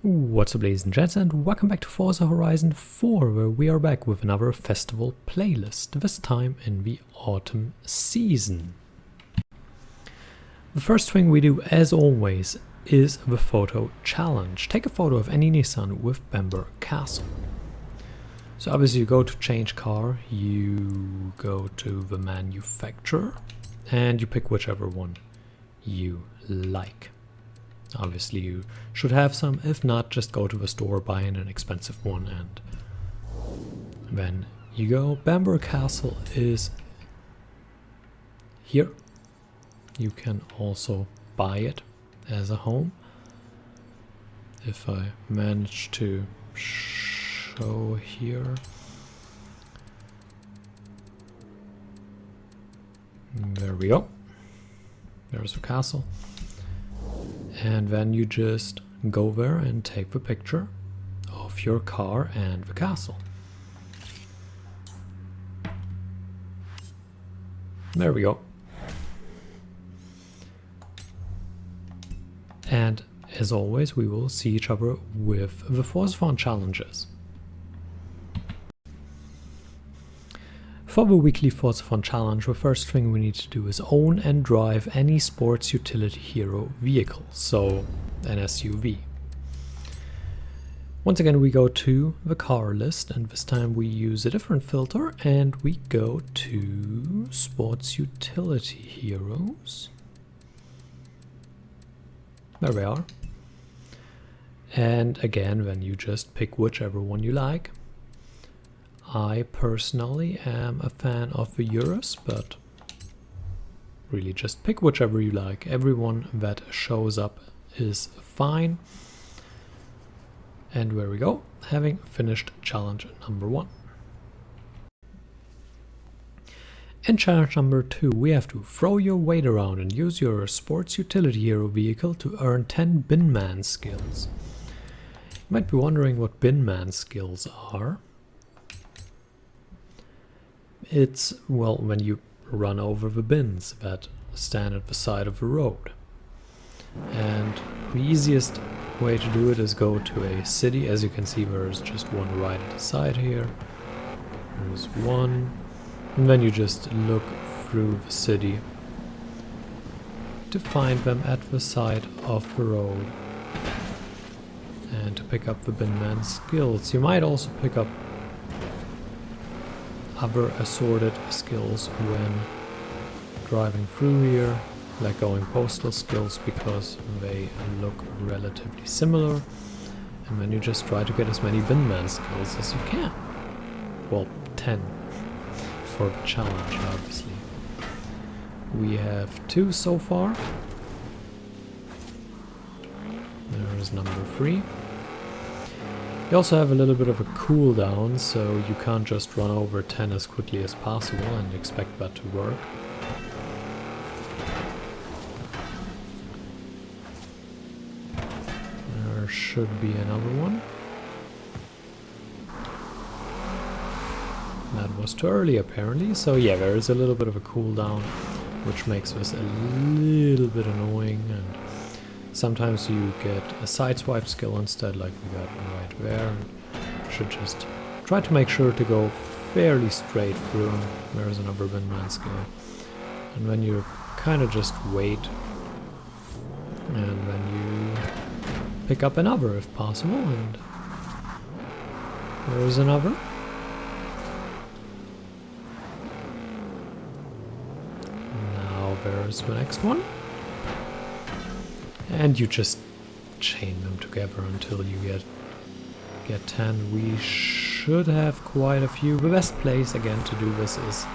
What's up, ladies and gents, and welcome back to Forza Horizon 4, where we are back with another festival playlist, this time in the autumn season. The first thing we do, as always, is the photo challenge. Take a photo of any Nissan with Bamber Castle. So obviously you go to change car, you go to the manufacturer, and you pick whichever one you like. Obviously you should have some, if not, just go to the store, buy in an expensive one, and then you go. Bamber Castle is here. You can also buy it as a home. If I manage to show here. There we go. There's the castle. And then you just go there and take the picture of your car and the castle. There we go. And as always, we will see each other with the Forzathon challenges. For the weekly Forzathon challenge, the first thing we need to do is own and drive any sports utility hero vehicle, so an SUV. Once again, we go to the car list, and this time we use a different filter and we go to sports utility heroes. There we are. And again, then you just pick whichever one you like. I personally am a fan of the Urus, but really just pick whichever you like. Everyone that shows up is fine. And there we go, having finished challenge number 1. In challenge number 2, we have to throw your weight around and use your sports utility hero vehicle to earn 10 binman skills. You might be wondering what binman skills are. It's, well, when you run over the bins that stand at the side of the road. And the easiest way to do it is go to a city. As you can see, there is just one right at the side here. There's one. And then you just look through the city to find them at the side of the road. And to pick up the binman skills. You might also pick up other assorted skills when driving through here, like going postal skills, because they look relatively similar, and then you just try to get as many binman skills as you can. Well, 10 for the challenge, obviously. We have 2 so far. There's number 3. You also have a little bit of a cooldown, so you can't just run over 10 as quickly as possible and expect that to work. There should be another one. That was too early apparently, so yeah, there is a little bit of a cooldown, which makes this a little bit annoying, and sometimes you get a sideswipe skill instead, like we got right there. Should just try to make sure to go fairly straight through. There's another binman skill. And then you kind of just wait. And then you pick up another if possible. And there's another. Now there's the next one. And you just chain them together until you get 10. We should have quite a few. The best place again to do this is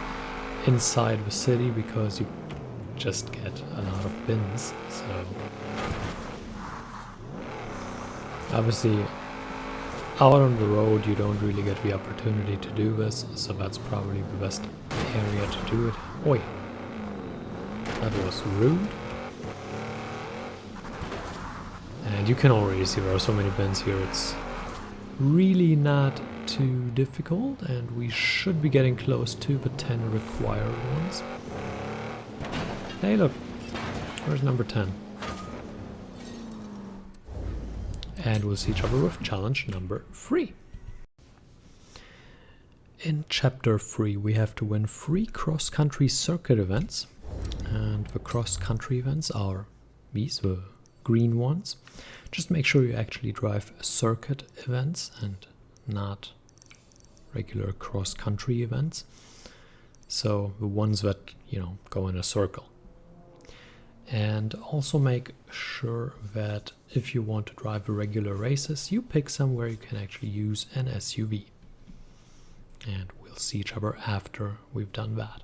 inside the city, because you just get a lot of bins. So obviously out on the road you don't really get the opportunity to do this, so that's probably the best area to do it. Oi, that was rude. And you can already see there are so many bins here, it's really not too difficult, and we should be getting close to the 10 required ones. Hey look, where's number 10? And we'll see each other with challenge number 3. In chapter 3 we have to win 3 cross-country circuit events, and the cross-country events are these, the green ones. Just make sure you actually drive circuit events and not regular cross-country events. So the ones that, you know, go in a circle. And also make sure that if you want to drive the regular races, you pick somewhere you can actually use an SUV. And we'll see each other after we've done that.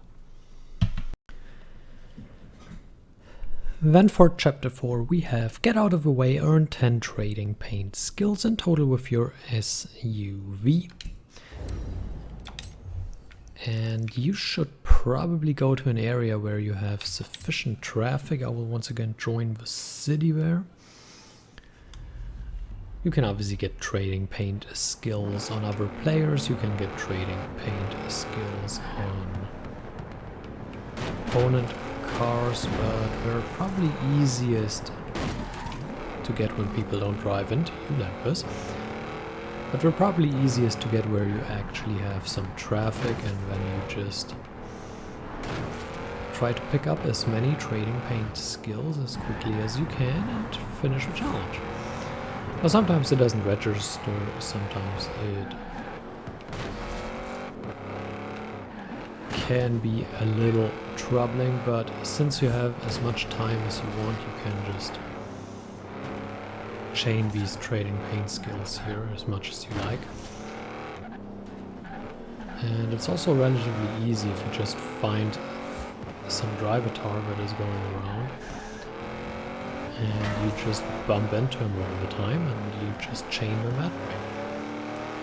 Then for chapter 4 we have get out of the way, earn 10 trading paint skills in total with your SUV. And you should probably go to an area where you have sufficient traffic. I will once again join the city there. You can obviously get trading paint skills on other players. You can get trading paint skills on opponent cars, but they're probably easiest to get when people don't drive into you like this. But they're probably easiest to get where you actually have some traffic, and then you just try to pick up as many trading paint skills as quickly as you can and finish the challenge. Now sometimes it doesn't register, sometimes it can be a little troubling, but since you have as much time as you want, you can just chain these trading paint skills here as much as you like. And it's also relatively easy if you just find some drivatar that is going around and you just bump into him all the time and you just chain them that way.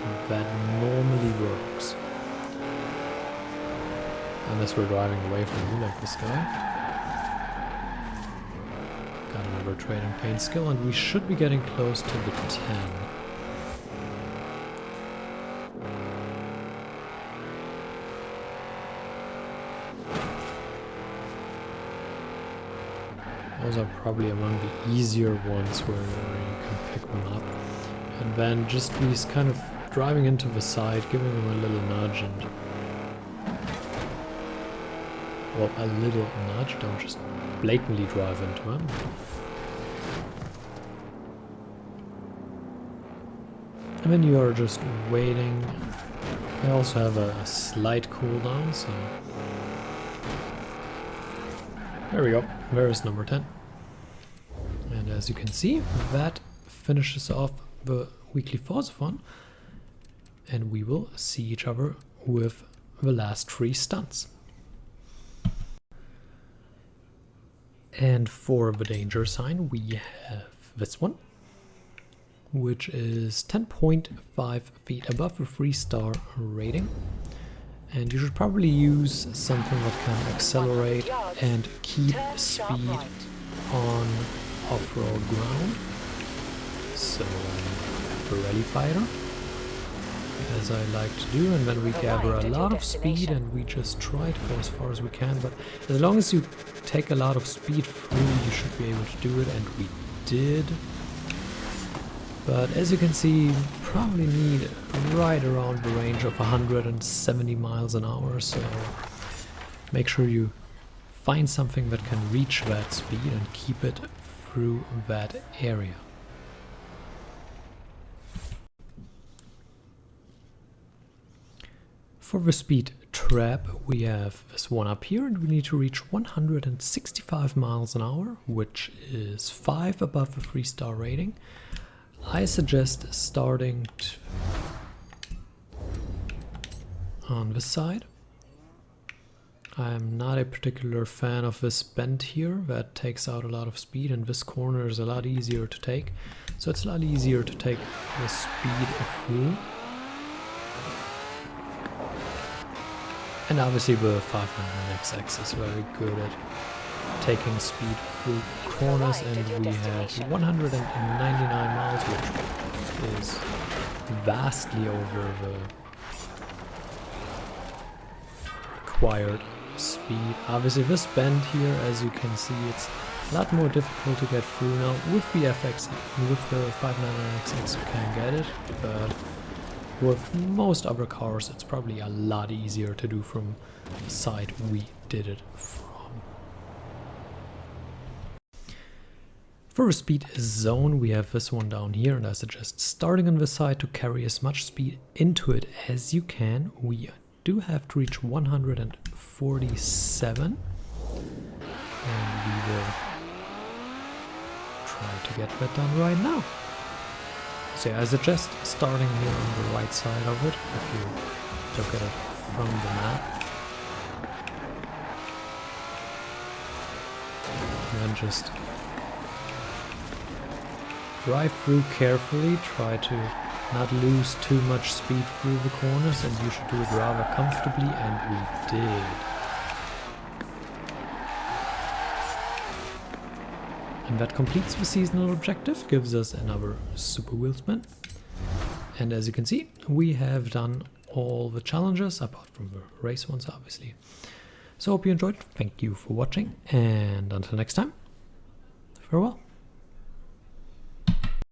And that normally works. Unless we're driving away from you like this guy. Got another trading paint skill, and we should be getting close to the 10. Those are probably among the easier ones where you can pick them up. And then just these kind of driving into the side, giving them a little nudge, and well, a little nudge, don't just blatantly drive into him. And then you are just waiting. I also have a slight cooldown, so there we go. There is number 10. And as you can see, that finishes off the weekly Forzathon, and we will see each other with the last 3 stunts. And for the danger sign, we have this one, which is 10.5 feet above the 3-star rating. And you should probably use something that can accelerate and keep speed on off-road ground. So, the rally fighter, as I like to do, and then we gather a lot of speed and we just try to go as far as we can. But as long as you take a lot of speed through, you should be able to do it, and we did. But as you can see, you probably need right around the range of 170 miles an hour, so make sure you find something that can reach that speed and keep it through that area. For the speed trap, we have this one up here, and we need to reach 165 miles an hour, which is 5 above the 3-star rating. I suggest starting on this side. I'm not a particular fan of this bend here, that takes out a lot of speed, and this corner is a lot easier to take. So it's a lot easier to take the speed through. And obviously the 599XX is very good at taking speed through corners, and we have 199 miles, which is vastly over the required speed. Obviously this bend here, as you can see, it's a lot more difficult to get through now. With the FX, with the 599XX you can get it, but with most other cars it's probably a lot easier to do from the side we did it from. For a speed zone we have this one down here, and I suggest starting on this side to carry as much speed into it as you can. We do have to reach 147 and we will try to get that done right now. So yeah, I suggest starting here on the right side of it if you look at it from the map. And then just drive through carefully, try to not lose too much speed through the corners, and you should do it rather comfortably, and we did. And that completes the seasonal objective, gives us another super wheel spin. And as you can see, we have done all the challenges, apart from the race ones obviously. So hope you enjoyed, thank you for watching, and until next time, farewell.